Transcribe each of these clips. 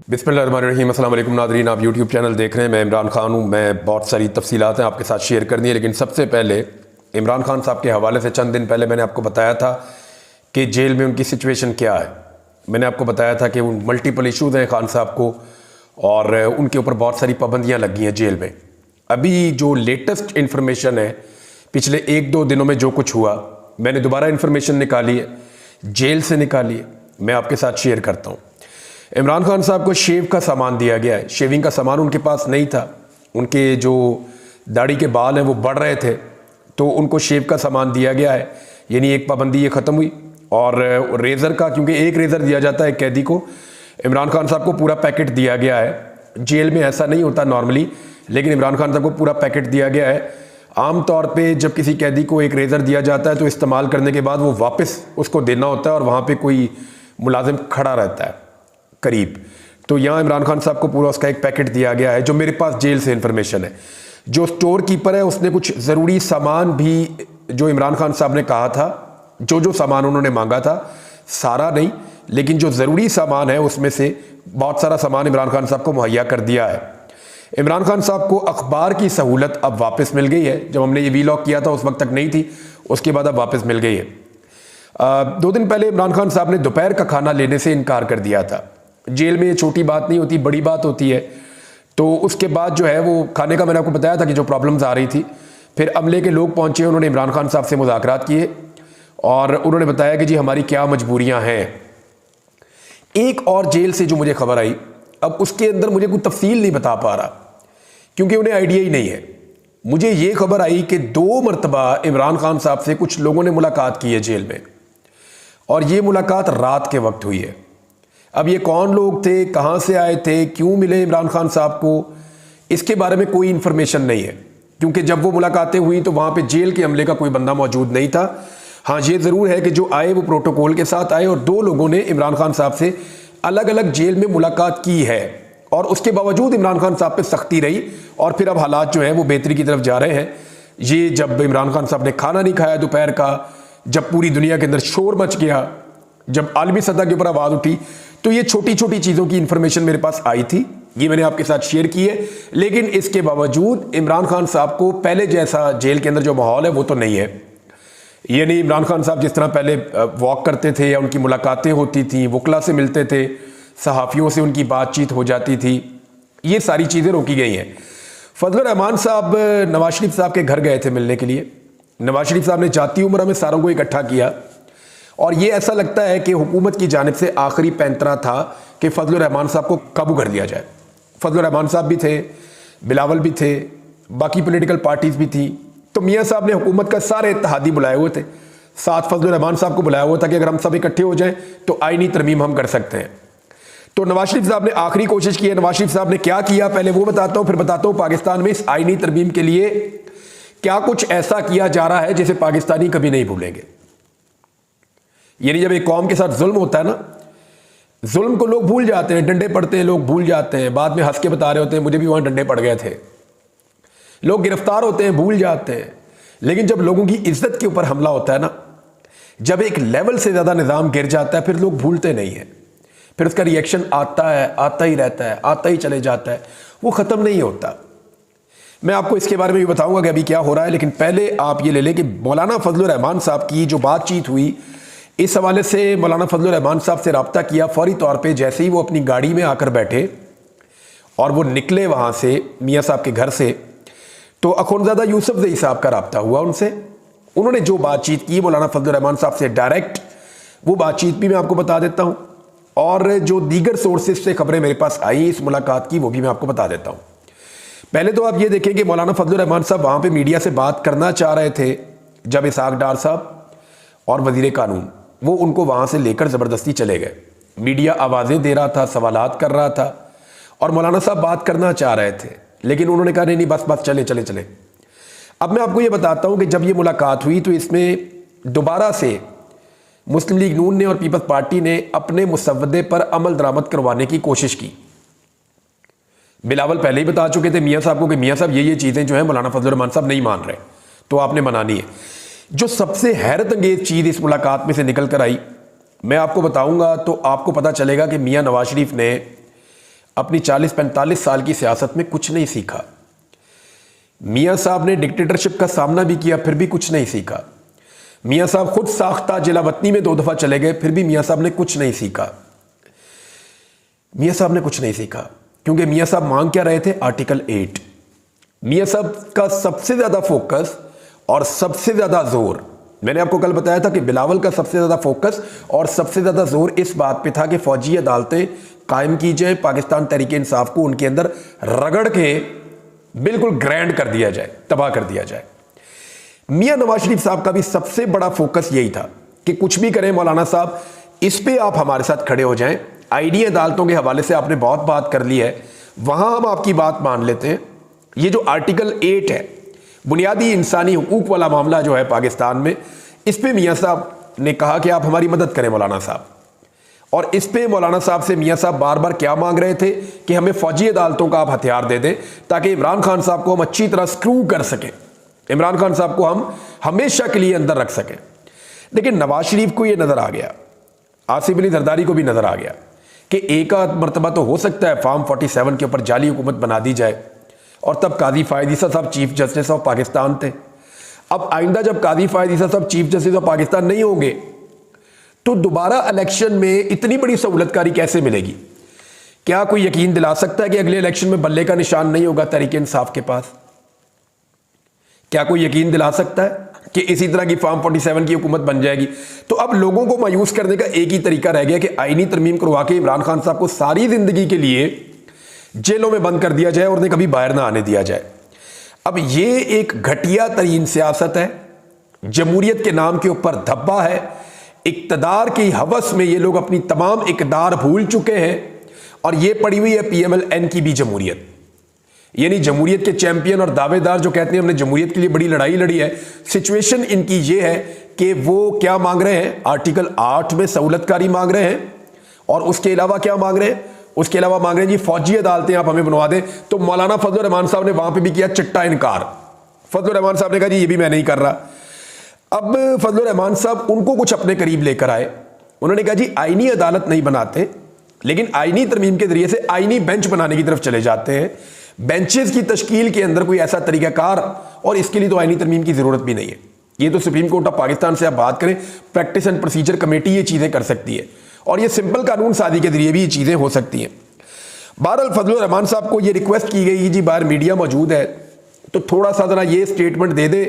बिस्मिल्लाहिर्रहमानिर्रहीम। अस्सलाम वालेकुम नाज़रीन, आप यूट्यूब चैनल देख रहे हैं। मैं इमरान खान हूँ। मैं बहुत सारी तफसीलात हैं आपके साथ शेयर करनी है, लेकिन सबसे पहले इमरान खान साहब के हवाले से चंद दिन पहले मैंने आपको बताया था कि जेल में उनकी सिचुएशन क्या है। मैंने आपको बताया था कि मल्टीपल इशूज़ हैं खान साहब को और उनके ऊपर बहुत सारी पाबंदियाँ लगी हैं जेल में। अभी जो लेटेस्ट इन्फॉर्मेशन है, पिछले 1-2 दिनों में जो कुछ हुआ, मैंने दोबारा इन्फॉर्मेशन निकाली है, जेल से निकाली है, मैं आपके साथ शेयर करता हूँ। इमरान खान साहब को शेव का सामान दिया गया है। शेविंग का सामान उनके पास नहीं था। उनके जो दाढ़ी के बाल हैं वो बढ़ रहे थे, तो उनको शेव का सामान दिया गया है। यानी एक पाबंदी ये ख़त्म हुई। और रेज़र का, क्योंकि एक रेज़र दिया जाता है कैदी को, इमरान खान साहब को पूरा पैकेट दिया गया है। जेल में ऐसा नहीं होता नॉर्मली, लेकिन इमरान खान साहब को पूरा पैकेट दिया गया है। आम तौर पे जब किसी कैदी को एक रेज़र दिया जाता है तो इस्तेमाल करने के बाद वो वापस उसको देना होता है और वहाँ पे कोई मुलाजिम खड़ा रहता है करीब। तो यहाँ इमरान खान साहब को पूरा उसका एक पैकेट दिया गया है, जो मेरे पास जेल से इन्फॉर्मेशन है। जो स्टोर कीपर है उसने कुछ ज़रूरी सामान भी, जो इमरान खान साहब ने कहा था, जो सामान उन्होंने मांगा था, सारा नहीं लेकिन जो ज़रूरी सामान है उसमें से बहुत सारा सामान इमरान खान साहब को मुहैया कर दिया है। इमरान खान साहब को अखबार की सहूलत अब वापस मिल गई है। जब हमने ये वीलॉग किया था उस वक्त तक नहीं थी, उसके बाद अब वापस मिल गई है। 2 दिन पहले इमरान खान साहब ने दोपहर का खाना लेने से इनकार कर दिया था। जेल में ये छोटी बात नहीं होती, बड़ी बात होती है। तो उसके बाद जो है वो खाने का, मैंने आपको बताया था कि जो प्रॉब्लम्स आ रही थी, फिर अमले के लोग पहुंचे, उन्होंने इमरान खान साहब से मुज़ाकरात किए और उन्होंने बताया कि जी हमारी क्या मजबूरियां हैं। एक और जेल से जो मुझे खबर आई, अब उसके अंदर मुझे कोई तफसील नहीं बता पा रहा क्योंकि उन्हें आइडिया ही नहीं है। मुझे ये खबर आई कि 2 मरतबा इमरान खान साहब से कुछ लोगों ने मुलाकात की है जेल में, और ये मुलाकात रात के वक्त हुई है। अब ये कौन लोग थे, कहाँ से आए थे, क्यों मिले इमरान खान साहब को, इसके बारे में कोई इन्फॉर्मेशन नहीं है, क्योंकि जब वो मुलाकातें हुई तो वहाँ पे जेल के अमले का कोई बंदा मौजूद नहीं था। हाँ, ये ज़रूर है कि जो आए वो प्रोटोकॉल के साथ आए और 2 लोगों ने इमरान खान साहब से अलग अलग जेल में मुलाकात की है, और उसके बावजूद इमरान खान साहब पे सख्ती रही और फिर अब हालात जो है वो बेहतरी की तरफ जा रहे हैं। ये जब इमरान खान साहब ने खाना नहीं खाया दोपहर का, जब पूरी दुनिया के अंदर शोर मच गया, जब आलमी सतह के ऊपर आवाज़ उठी, तो ये छोटी छोटी चीज़ों की इंफॉर्मेशन मेरे पास आई थी, ये मैंने आपके साथ शेयर की है। लेकिन इसके बावजूद इमरान खान साहब को पहले जैसा जेल के अंदर जो माहौल है वो तो नहीं है। ये नहीं, इमरान खान साहब जिस तरह पहले वॉक करते थे या उनकी मुलाकातें होती थी, वकला से मिलते थे, सहाफ़ियों से उनकी बातचीत हो जाती थी, ये सारी चीज़ें रोकी गई हैं। फजलुर रहमान साहब नवाज शरीफ साहब के घर गए थे मिलने के लिए। नवाज शरीफ साहब ने जाती उम्र में सारों को इकट्ठा किया और ये ऐसा लगता है कि हुकूमत की जानिब से आखिरी पैंतरा था कि फजलुर रहमान साहब को काबू कर लिया जाए। फजलुर रहमान साहब भी थे, बिलावल भी थे, बाकी पॉलिटिकल पार्टीज भी थी। तो मियाँ साहब ने हुकूमत का सारे इत्तेहादी बुलाए हुए थे, साथ फजलुर रहमान साहब को बुलाया हुआ था कि अगर हम सब इकट्ठे हो जाएं तो आईनी तरमीम हम कर सकते हैं। तो नवाज शरीफ साहब ने आखिरी कोशिश की है। नवाज शरीफ साहब ने क्या किया पहले वो बताता हूँ, फिर बताता हूँ पाकिस्तान में इस आईनी तरमीम के लिए क्या कुछ ऐसा किया जा रहा है जिसे पाकिस्तानी कभी नहीं भूलेंगे। यानी जब एक कौम के साथ जुल्म होता है ना, जुल्म को लोग भूल जाते हैं, डंडे पड़ते हैं, लोग भूल जाते हैं, बाद में हंस के बता रहे होते हैं मुझे भी वहां डंडे पड़ गए थे। लोग गिरफ्तार होते हैं, भूल जाते हैं। लेकिन जब लोगों की इज्जत के ऊपर हमला होता है ना, जब एक लेवल से ज्यादा निजाम गिर जाता है, फिर लोग भूलते नहीं है, फिर उसका रिएक्शन आता है, आता ही रहता है, आता ही चले जाता है, वो खत्म नहीं होता। मैं आपको इसके बारे में भी बताऊंगा कि अभी क्या हो रहा है, लेकिन पहले आप ये ले लें कि मौलाना फजलुर रहमान साहब की जो बातचीत हुई, इस हवाले से मौलाना फजलुर रहमान साहब से रब्ता किया फौरी तौर पे। जैसे ही वो अपनी गाड़ी में आकर बैठे और वो निकले वहाँ से मियाँ साहब के घर से, तो अखुंज़ादा यूसुफ ज़ई साहब का रब्ता हुआ उनसे। उन्होंने जो बातचीत की मौलाना फजलुर रहमान साहब से डायरेक्ट, वो बातचीत भी मैं आपको बता देता हूँ, और जो दीगर सोर्सेज से खबरें मेरे पास आई इस मुलाकात की वो भी मैं आपको बता देता हूँ। पहले तो आप ये देखें कि मौलाना फजलुर रहमान साहब वहाँ पर मीडिया से बात करना चाह रहे थे, जब इसहाक डार साहब और वज़ीर कानून वो उनको वहाँ से लेकर ज़बरदस्ती चले गए। मीडिया आवाज़ें दे रहा था, सवालात कर रहा था, और मौलाना साहब बात करना चाह रहे थे, लेकिन उन्होंने कहा नहीं बस बस चले चले चले। अब मैं आपको ये बताता हूँ कि जब ये मुलाकात हुई तो इसमें दोबारा से मुस्लिम लीग नून ने और पीपल्स पार्टी ने अपने मुसव्वदे पर अमल दरामद करवाने की कोशिश की। बिलावल पहले ही बता चुके थे मियाँ साहब को कि मियाँ साहब ये चीज़ें जो है मौलाना फजलुर रहमान साहब नहीं मान रहे, तो आपने मनानी है। जो सबसे हैरत अंगेज चीज़ इस मुलाकात में से निकल कर आई, मैं आपको बताऊंगा तो आपको पता चलेगा कि मियाँ नवाज शरीफ ने अपनी 40-45 साल की सियासत में कुछ नहीं सीखा। मियाँ साहब ने डिक्टेटरशिप का सामना भी किया, फिर भी कुछ नहीं सीखा। मियाँ साहब खुद साख्ता जिला वतनी में 2 दफ़ा चले गए, फिर भी मियाँ साहब ने कुछ नहीं सीखा। मियाँ साहब ने कुछ नहीं सीखा क्योंकि मियाँ साहब मांग क्या रहे थे? आर्टिकल 8। मियाँ साहब का सबसे ज़्यादा फोकस और सबसे ज़्यादा जोर, मैंने आपको कल बताया था कि बिलावल का सबसे ज़्यादा फोकस और सबसे ज़्यादा जोर इस बात पे था कि फौजी अदालतें कायम की जाए, पाकिस्तान तहरीक इंसाफ को उनके अंदर रगड़ के बिल्कुल ग्रैंड कर दिया जाए, तबाह कर दिया जाए। मियाँ नवाज शरीफ साहब का भी सबसे बड़ा फोकस यही था कि कुछ भी करें मौलाना साहब, इस पे आप हमारे साथ खड़े हो जाएं। आईडी अदालतों के हवाले से आपने बहुत बात कर ली है, वहां हम आपकी बात मान लेते हैं। ये जो आर्टिकल 8 है, बुनियादी इंसानी हुकूक वाला मामला जो है पाकिस्तान में, इस पे मियाँ साहब ने कहा कि आप हमारी मदद करें मौलाना साहब। और इस पे मौलाना साहब से मियाँ साहब बार बार क्या मांग रहे थे कि हमें फौजी अदालतों का आप हथियार दे दें ताकि इमरान खान साहब को हम अच्छी तरह स्क्रू कर सकें, इमरान खान साहब को हम हमेशा के लिए अंदर रख सकें। लेकिन नवाज शरीफ को यह नजर आ गया, आसिफ अली जरदारी को भी नजर आ गया कि एक आध मरतबा तो हो सकता है फार्म 47 के ऊपर जाली हुकूमत बना दी जाए, और तब काजी फायद ईसा साहब चीफ जस्टिस ऑफ पाकिस्तान थे। अब आइंदा जब काजी फायद ईसा साहब चीफ जस्टिस ऑफ पाकिस्तान नहीं होंगे तो दोबारा इलेक्शन में इतनी बड़ी सहूलतकारी कैसे मिलेगी? क्या कोई यकीन दिला सकता है कि अगले इलेक्शन में बल्ले का निशान नहीं होगा तहरीक इंसाफ के पास? क्या कोई यकीन दिला सकता है कि इसी तरह की फार्म 47 की हुकूमत बन जाएगी? तो अब लोगों को मायूस करने का एक ही तरीका रह गया कि आईनी तरमीम करवा के इमरान खान साहब को सारी जिंदगी के लिए जेलों में बंद कर दिया जाए और उन्हें कभी बाहर ना आने दिया जाए। अब ये एक घटिया तरीन सियासत है, जमहूरियत के नाम के ऊपर धब्बा है, इक्तदार की हवस में ये लोग अपनी तमाम इकदार भूल चुके हैं, और ये पड़ी हुई है PMLN की भी जमहूरियत, यानी जमहूरियत के चैंपियन और दावेदार जो कहते हैं हमने जमहूरियत के लिए बड़ी लड़ाई लड़ी है। सिचुएशन इनकी ये है कि वो क्या मांग रहे हैं? आर्टिकल 8 में सहूलतकारी मांग रहे हैं, और उसके अलावा क्या मांग रहे हैं? उसके अलावा मांग रहे हैं जी फौजी अदालतें आप हमें बनवा दें। तो मौलाना फजलुर रहमान साहब ने वहां पे भी किया चिट्टा इनकार। फजलुर रहमान साहब ने कहा जी ये भी मैं नहीं कर रहा। अब फजलुर रहमान साहब उनको कुछ अपने करीब लेकर आए, उन्होंने कहा जी आईनी अदालत नहीं बनाते, लेकिन आईनी तरमीम के जरिए से आईनी बेंच बनाने की तरफ चले जाते हैं। बेंचेस की तश्कील के अंदर कोई ऐसा तरीकाकार, और इसके लिए तो आईनी तरमीम की जरूरत भी नहीं है, ये तो सुप्रीम कोर्ट ऑफ पाकिस्तान से आप बात करें, प्रैक्टिस एंड प्रोसीजर कमेटी ये चीजें कर सकती है, और ये सिंपल कानून साजी के जरिए भी ये चीजें हो सकती हैं। बहरहाल फजलुर रहमान साहब को ये रिक्वेस्ट की गई जी बाहर मीडिया मौजूद है तो थोड़ा सा जरा ये स्टेटमेंट दे दे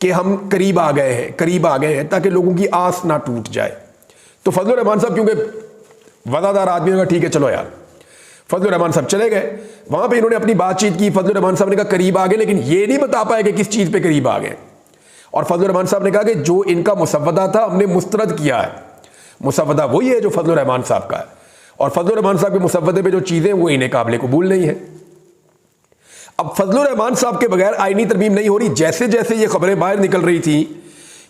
कि हम करीब आ गए हैं, ताकि लोगों की आस ना टूट जाए। तो फजलुर रहमान साहब क्योंकि वफादार आदमी होगा, ठीक है चलो यार, फजलुर रहमान साहब चले गए। वहां पे इन्होंने अपनी बातचीत की, फजलुर रहमान साहब ने कहा करीब आ गए, लेकिन ये नहीं बता पाए कि किस चीज पे करीब आ गए। और फजलुर रहमान साहब ने कहा कि जो इनका मुसव्वदा था हमने मुस्तरद किया है, मुसव्वदा वही है जो फजलुर रहमान साहब का है, और फजलुर रहमान साहब के मुसव्वदे पे जो चीजें वो इन्हें काबिल कबूल नहीं है। अब फजलुर रहमान साहब के बगैर आईनी तरमीम नहीं हो रही। जैसे जैसे ये खबरें बाहर निकल रही थी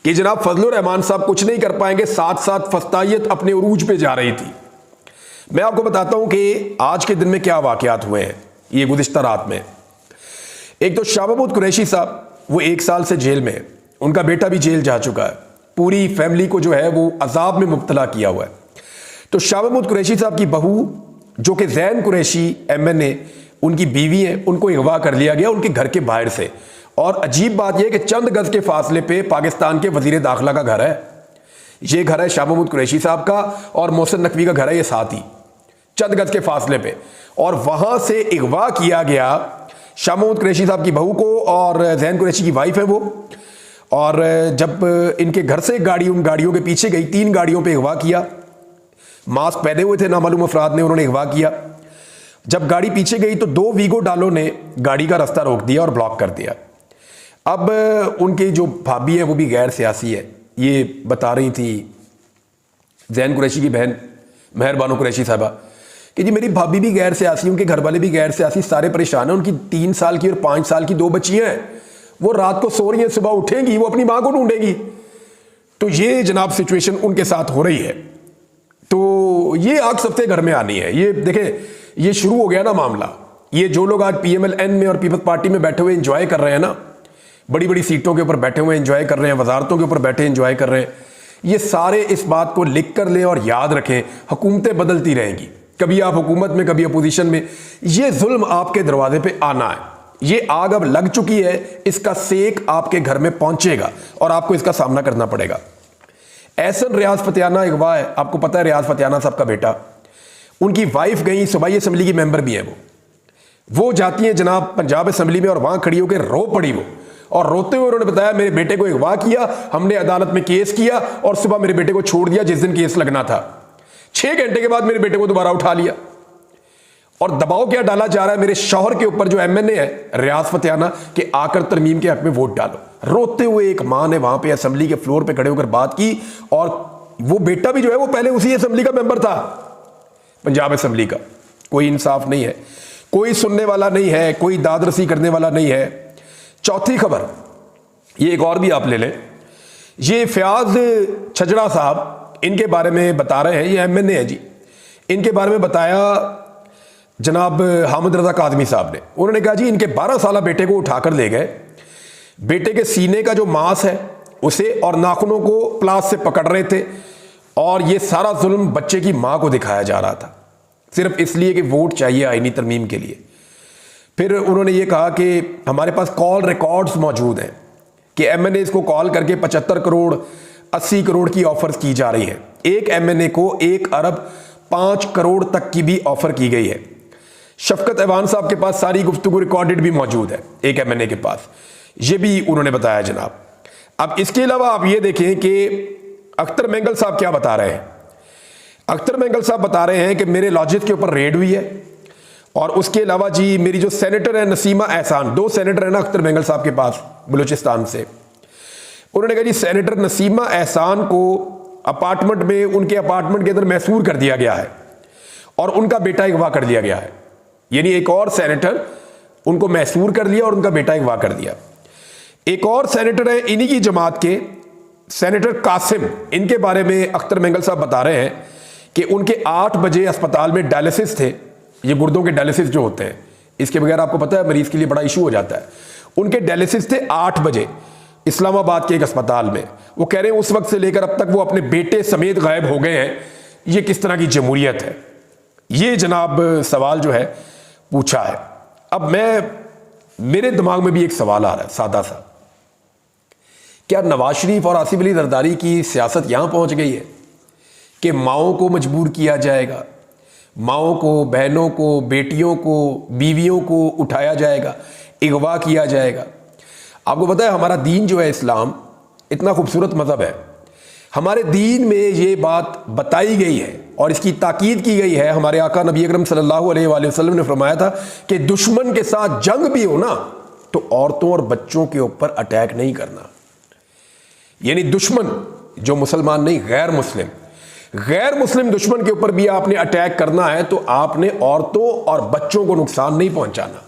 कि जनाब फजलुर रहमान साहब कुछ नहीं कर पाएंगे, साथ साथ फस्तायत अपने उरूज पे जा रही थी। मैं आपको बताता हूं कि आज के दिन में क्या वाकयात हुए हैं ये गुज़िश्ता रात में। एक तो शाह महमूद कुरैशी साहब वो 1 साल से जेल में है, उनका बेटा भी जेल जा चुका है, पूरी फैमिली को जो है वो अजाब में मुब्तला किया हुआ है। तो शाह महमूद कुरैशी साहब की बहू जो कि जैन कुरैशी MNA उनकी बीवी है, उनको अगवा कर लिया गया उनके घर के बाहर से। और अजीब बात यह कि चंद गज के फासले पे पाकिस्तान के वजीर दाखिला का घर है। ये घर है शाह महमूद कुरैशी साहब का, और मोहसिन नकवी का घर है ये साथ ही, चंद गज के फासले पे। और वहां से अगवा किया गया शाह महमूद कुरैशी साहब की बहू को, और जैन कुरैशी की वाइफ है वो। और जब इनके घर से गाड़ी उन गाड़ियों के पीछे गई, 3 गाड़ियों पे अगवा किया, मास्क पहने हुए थे नामालूम अफराद ने, उन्होंने अगवा किया। जब गाड़ी पीछे गई तो 2 वीगो डालों ने गाड़ी का रास्ता रोक दिया और ब्लॉक कर दिया। अब उनकी जो भाभी है वो भी गैर सियासी है, ये बता रही थी जैन कुरैशी की बहन मेहर बानो कुरैशी साहबा कि जी मेरी भाभी भी गैर सियासी, उनके घर वाले भी गैर सियासी, सारे परेशान हैं। उनकी 3 साल की और 5 साल की 2 बच्चियां हैं, वो रात को सो रही हैं, सुबह उठेंगी वो अपनी मां को ढूंढेगी। तो ये जनाब सिचुएशन उनके साथ हो रही है। तो ये आग सबसे घर में आनी है। ये देखें, ये शुरू हो गया ना मामला। ये जो लोग आज PMLN में और पीपल्स पार्टी में बैठे हुए एंजॉय कर रहे हैं ना, बड़ी बड़ी सीटों के ऊपर बैठे हुए एंजॉय कर रहे हैं, वजारतों के ऊपर बैठे एंजॉय कर रहे हैं, ये सारे इस बात को लिख कर लें और याद रखें, हुकूमतें बदलती रहेंगी, कभी आप हुकूमत में, कभी अपोजिशन में। ये जुल्म आपके दरवाजे पे आना है, ये आग अब लग चुकी है, इसका सेक आपके घर में पहुंचेगा और आपको इसका सामना करना पड़ेगा। एहसन रियाज फतियाना अगवा है, आपको पता है रियाज फतियाना साहब का बेटा, उनकी वाइफ गई, सूबाई असम्बली की मेंबर भी है वो जाती हैं जनाब पंजाब असम्बली में और वहां खड़ी होकर रो पड़ी वो, और रोते हुए उन्होंने बताया मेरे बेटे को अगवा किया, हमने अदालत में केस किया और सुबह मेरे बेटे को छोड़ दिया जिस दिन केस लगना था। 6 घंटे के बाद मेरे बेटे को दोबारा उठा लिया। और दबाव क्या डाला जा रहा है मेरे शौहर के ऊपर जो एमएनए है रियाज फतियाना के, आकर तरमीम के हक में वोट डालो। रोते हुए एक मां ने वहां पे असेंबली के फ्लोर पे खड़े होकर बात की, और वो बेटा भी जो है वो पहले उसी असेंबली का मेंबर था, पंजाब असेंबली का। कोई इंसाफ नहीं है, कोई सुनने वाला नहीं है, कोई दादरसी करने वाला नहीं है। चौथी खबर, ये एक और भी आप ले लें, ये फयाज छजड़ा साहब, इनके बारे में बता रहे हैं, ये एमएनए है जी, इनके बारे में बताया जनाब हामिद रजा कादमी साहब ने। उन्होंने कहा जी इनके 12 साल बेटे को उठाकर ले गए, बेटे के सीने का जो मांस है उसे और नाखूनों को प्लास से पकड़ रहे थे, और ये सारा जुल्म बच्चे की मां को दिखाया जा रहा था सिर्फ इसलिए कि वोट चाहिए आईनी तरमीम के लिए। फिर उन्होंने ये कहा कि हमारे पास कॉल रिकॉर्ड्स मौजूद हैं कि एमएनए को कॉल करके 75 करोड़ 80 करोड़ की ऑफर्स की जा रही हैं। एक एमएनए को 1 अरब 5 करोड़ तक की भी ऑफर की गई है। शफकत ऐवान साहब के पास सारी गुफ्तगू रिकॉर्डेड भी मौजूद है एक एमएनए के पास, ये भी उन्होंने बताया जनाब। अब इसके अलावा आप ये देखें कि अख्तर मेंगल साहब क्या बता रहे हैं। अख्तर मेंगल साहब बता रहे हैं कि मेरे लॉजिक के ऊपर रेड हुई है, और उसके अलावा जी मेरी जो सेनेटर है नसीमा एहसान, 2 सेनेटर है ना अख्तर मेंगल साहब के पास बलूचिस्तान से, उन्होंने कहा जी सेनेटर नसीमा एहसान को अपार्टमेंट में, उनके अपार्टमेंट के अंदर मैसूर कर दिया गया है और उनका बेटा अगवा कर दिया गया है। यानी एक और सेनेटर उनको मैसूर कर लिया और उनका बेटा अगवा कर दिया। एक और सेनेटर है इन्हीं की जमात के सेनेटर कासिम, इनके बारे में अख्तर मेंगल साहब बता रहे हैं कि उनके 8 बजे अस्पताल में डायलिसिस थे, ये गुर्दों के डायलिसिस जो होते हैं, इसके बगैर आपको पता है मरीज के लिए बड़ा इशू हो जाता है। उनके डायलिसिस थे 8 बजे इस्लामाबाद के एक अस्पताल में। वो कह रहे हैं उस वक्त से लेकर अब तक वो अपने बेटे समेत गायब हो गए हैं। ये किस तरह की जमहूरियत है? ये जनाब सवाल जो है पूछा है। अब मेरे दिमाग में भी एक सवाल आ रहा है सादा सा, क्या नवाज शरीफ और आसिफ अली जरदारी की सियासत यहां पहुंच गई है कि माओं को मजबूर किया जाएगा, माओं को, बहनों को, बेटियों को, बीवियों को उठाया जाएगा, अगवा किया जाएगा? आपको पता है हमारा दीन जो है इस्लाम इतना खूबसूरत मजहब है, हमारे दीन में ये बात बताई गई है और इसकी ताकीद की गई है। हमारे आका नबी अकरम सल्लल्लाहु अलैहि वसल्लम ने फरमाया था कि दुश्मन के साथ जंग भी हो ना तो औरतों और बच्चों के ऊपर अटैक नहीं करना। यानी दुश्मन जो मुसलमान नहीं, गैर मुस्लिम दुश्मन के ऊपर भी आपने अटैक करना है तो आपने औरतों और बच्चों को नुकसान नहीं पहुंचाना।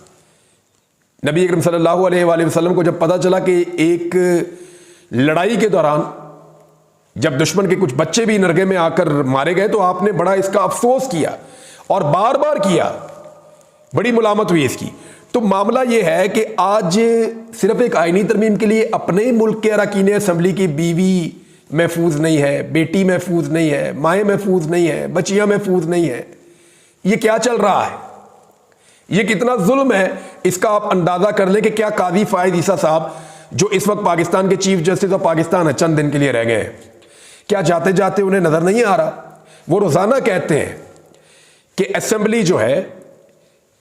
नबी अकरम सल्लल्लाहु अलैहि वसल्लम को जब पता चला कि एक लड़ाई के दौरान जब दुश्मन के कुछ बच्चे भी नरगे में आकर मारे गए तो आपने बड़ा इसका अफसोस किया और बार बार किया, बड़ी मुलामत हुई इसकी। तो मामला यह है कि आज सिर्फ एक आईनी तरमीम के लिए अपने मुल्क के अरकान असम्बली की बीवी महफूज नहीं है, बेटी महफूज नहीं है, माएँ महफूज नहीं है, बच्चियां महफूज नहीं है। ये क्या चल रहा है? ये कितना जुल्म है, इसका आप अंदाजा कर लें कि क्या काजी फायद ईसा साहब जो इस वक्त पाकिस्तान के चीफ जस्टिस ऑफ पाकिस्तान है, चंद दिन के लिए रह गए हैं, क्या जाते जाते उन्हें नजर नहीं आ रहा? वो रोजाना कहते हैं कि असेंबली जो है,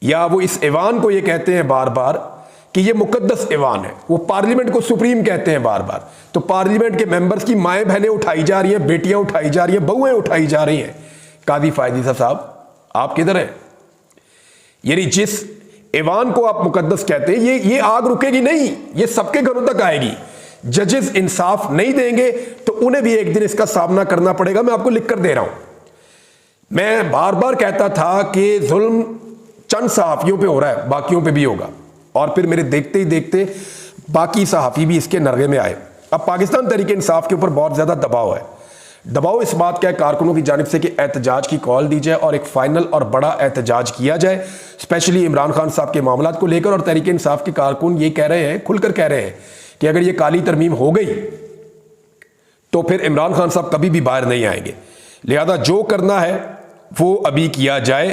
या वो इस ऐवान को ये कहते हैं बार बार कि ये मुकद्दस ऐवान है, वो पार्लियामेंट को सुप्रीम कहते हैं बार बार। तो पार्लियामेंट के मेंबर्स की माएँ बहनें उठाई जा रही हैं, बेटियां उठाई जा रही हैं, बहुएं उठाई जा रही हैं। काजी फायद ईसा साहब आप किधर हैं? यानी जिस ऐवान को आप मुकद्दस कहते हैं, ये आग रुकेगी नहीं, ये सबके घरों तक आएगी। जजेस इंसाफ नहीं देंगे तो उन्हें भी एक दिन इसका सामना करना पड़ेगा। मैं आपको लिख कर दे रहा हूं। मैं बार बार कहता था कि जुल्म चंद सहाफियों पे हो रहा है, बाकियों पे भी होगा, और फिर मेरे देखते ही देखते बाकी सहाफी भी इसके नरगे में आए। अब पाकिस्तान तहरीक इंसाफ के ऊपर बहुत ज्यादा दबाव है। दबाव इस बात का है कारकुनों की जानिब से कि एहतजाज की कॉल दी जाए और एक फाइनल और बड़ा एहतजाज किया जाए, स्पेशली इमरान खान साहब के मामला को लेकर। और तहरीक इंसाफ के कारकुन ये कह रहे हैं, खुलकर कह रहे हैं कि अगर ये काली तरमीम हो गई तो फिर इमरान खान साहब कभी भी बाहर नहीं आएंगे। लिहाजा जो करना है वो अभी किया जाए,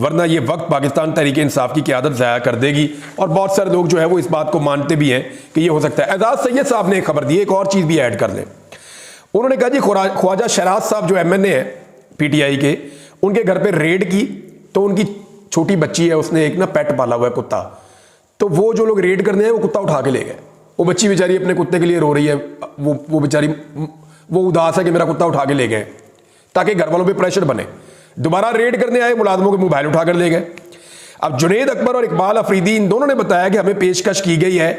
वरना ये वक्त पाकिस्तान तहरीक इंसाफ की क़यादत ज़ाया कर देगी। और बहुत सारे लोग जो है वो इस बात को मानते भी हैं कि ये हो सकता है। एजाज सैयद साहब ने एक खबर दी, एक और चीज़ भी ऐड कर लें। उन्होंने कहा जी ख्वाजा शहराज साहब जो MNA है PTI के, उनके घर पे रेड की तो उनकी छोटी बच्ची है, उसने एक ना पेट पाला हुआ है कुत्ता, तो वो जो लोग रेड करने हैं वो कुत्ता उठा के ले गए। वो बच्ची बेचारी अपने कुत्ते के लिए रो रही है, वो बेचारी वो उदास है कि मेरा कुत्ता उठा के ले गए, ताकि घर वालों पे प्रेशर बने। दोबारा रेड करने आए, मुलाजमों के मोबाइल उठा कर ले गए। अब जुनैद अकबर और इकबाल अफरीदी इन दोनों ने बताया कि हमें पेशकश की गई है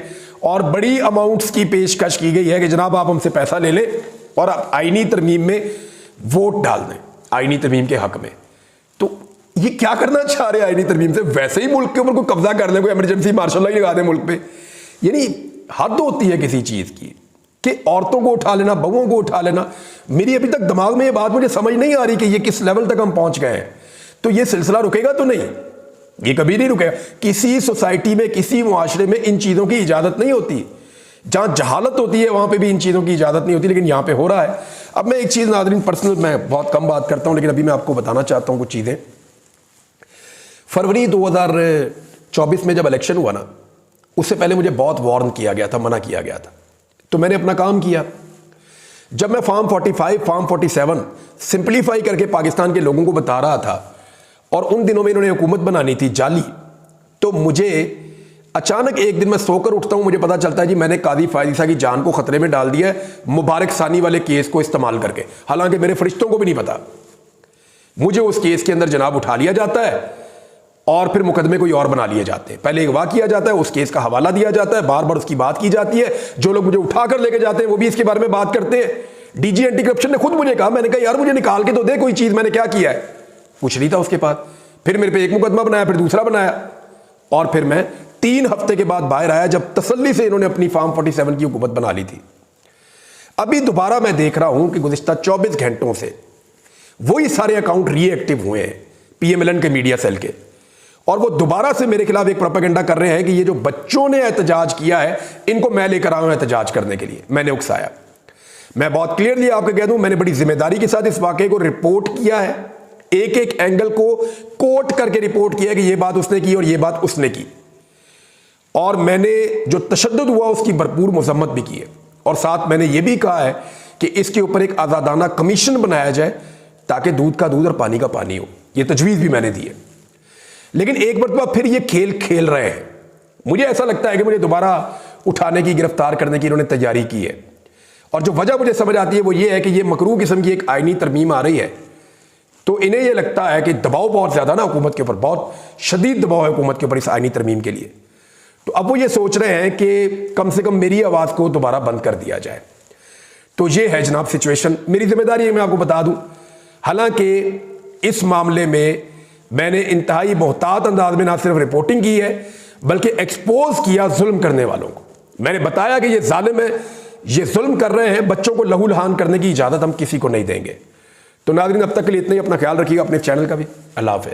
और बड़ी अमाउंट्स की पेशकश की गई है कि जनाब आप हमसे पैसा ले लें और आप आईनी तरमीम में वोट डाल दें, आईनी तरमीम के हक में। तो ये क्या करना चाह रहे हैं आईनी तरमीम से? वैसे ही मुल्क के ऊपर कोई कब्जा कर ले, कोई इमरजेंसी मार्शल लॉ लगा दे मुल्क पे। यानी हद होती है किसी चीज की कि औरतों को उठा लेना, बहुओं को उठा लेना। मेरी अभी तक दिमाग में ये बात मुझे समझ नहीं आ रही कि ये किस लेवल तक हम पहुंच गए हैं। तो ये सिलसिला रुकेगा तो नहीं, ये कभी नहीं रुकेगा। किसी सोसाइटी में, किसी मुआशरे में इन चीजों की इजाजत नहीं होती। जहां जहालत होती है वहां पे भी इन चीजों की इजाजत नहीं होती, लेकिन यहां पे हो रहा है। अब मैं एक चीज नाज़रीन, पर्सनल मैं बहुत कम बात करता हूं, लेकिन अभी मैं आपको बताना चाहता हूं कुछ चीजें। फरवरी 2024 में जब इलेक्शन हुआ ना, उससे पहले मुझे बहुत वार्न किया गया था, मना किया गया था। तो मैंने अपना काम किया। जब मैं फॉर्म 45, फॉर्म 47 सिंप्लीफाई करके पाकिस्तान के लोगों को बता रहा था, और उन दिनों में इन्होंने हुकूमत बनानी थी जाली, तो मुझे अचानक एक दिन मैं सोकर उठता हूं, मुझे पता चलता है जी मैंने कादी फायद ईसा की जान को खतरे में डाल दिया है मुबारक सानी वाले केस को इस्तेमाल करके। हालांकि मेरे फरिश्तों को भी नहीं पता। मुझे उस केस के अंदर जनाब उठा लिया जाता है और फिर मुकदमे कोई और बना लिए जाते हैं। पहले अगवा किया जाता है, उस केस का हवाला दिया जाता है, बार बार उसकी बात की जाती है। जो लोग मुझे उठाकर लेके जाते हैं वो भी इसके बारे में बात करते हैं। DG एंटी करप्शन ने खुद मुझे कहा, मैंने कहा यार मुझे निकाल के तो दे कोई चीज, मैंने क्या किया है, कुछ नहीं था उसके पास। फिर मेरे पे एक मुकदमा बनाया, फिर दूसरा बनाया, और फिर मैं 3 हफ्ते के बाद बाहर आया जब तसल्ली से इन्होंने अपनी फॉर्म 47 की हुकूमत बना ली थी। अभी दोबारा मैं देख रहा हूं कि गुज़िश्ता 24 घंटों से वही सारे अकाउंट रीएक्टिव हुए हैं PMLN के मीडिया सेल के, और वो दोबारा से मेरे खिलाफ एक प्रोपेगेंडा कर रहे हैं कि ये जो बच्चों ने एहतजाज किया है इनको मैं लेकर आया हूं एहतजाज करने के लिए, मैंने उकसाया। मैं बहुत क्लियरली आपको कह दूं, मैंने बड़ी जिम्मेदारी के साथ इस वाकये को रिपोर्ट किया है, एक एक एंगल को कोट करके रिपोर्ट किया कि ये बात उसने की और ये बात उसने की, और मैंने जो तशद्दुद हुआ उसकी भरपूर मजम्मत भी की है। और साथ मैंने ये भी कहा है कि इसके ऊपर एक आज़ादाना कमीशन बनाया जाए ताकि दूध का दूध और पानी का पानी हो। ये तजवीज़ भी मैंने दी है। लेकिन एक मरतबा फिर ये खेल खेल रहे हैं। मुझे ऐसा लगता है कि मुझे दोबारा उठाने की, गिरफ्तार करने की इन्होंने तैयारी की है। और जो वजह मुझे समझ आती है वो ये है कि ये मकरूह किस्म की एक आईनी तरमीम आ रही है, तो इन्हें यह लगता है कि दबाव बहुत ज़्यादा ना हुकूमत के ऊपर, बहुत शदीद दबाव है हुकूमत के ऊपर इस आईनी तरमीम के लिए। तो अब वो ये सोच रहे हैं कि कम से कम मेरी आवाज़ को दोबारा बंद कर दिया जाए। तो ये है जनाब सिचुएशन। मेरी जिम्मेदारी है मैं आपको बता दूं, हालांकि इस मामले में मैंने इंतहाई मोहतात अंदाज में ना सिर्फ रिपोर्टिंग की है बल्कि एक्सपोज किया जुल्म करने वालों को। मैंने बताया कि ये जालिम है, ये जुल्म कर रहे हैं, बच्चों को लहूलुहान करने की इजाज़त हम किसी को नहीं देंगे। तो नाज़रीन अब तक के लिए इतना ही। अपना ख्याल रखिएगा, अपने चैनल का भी। अल्लाह हाफ़िज़।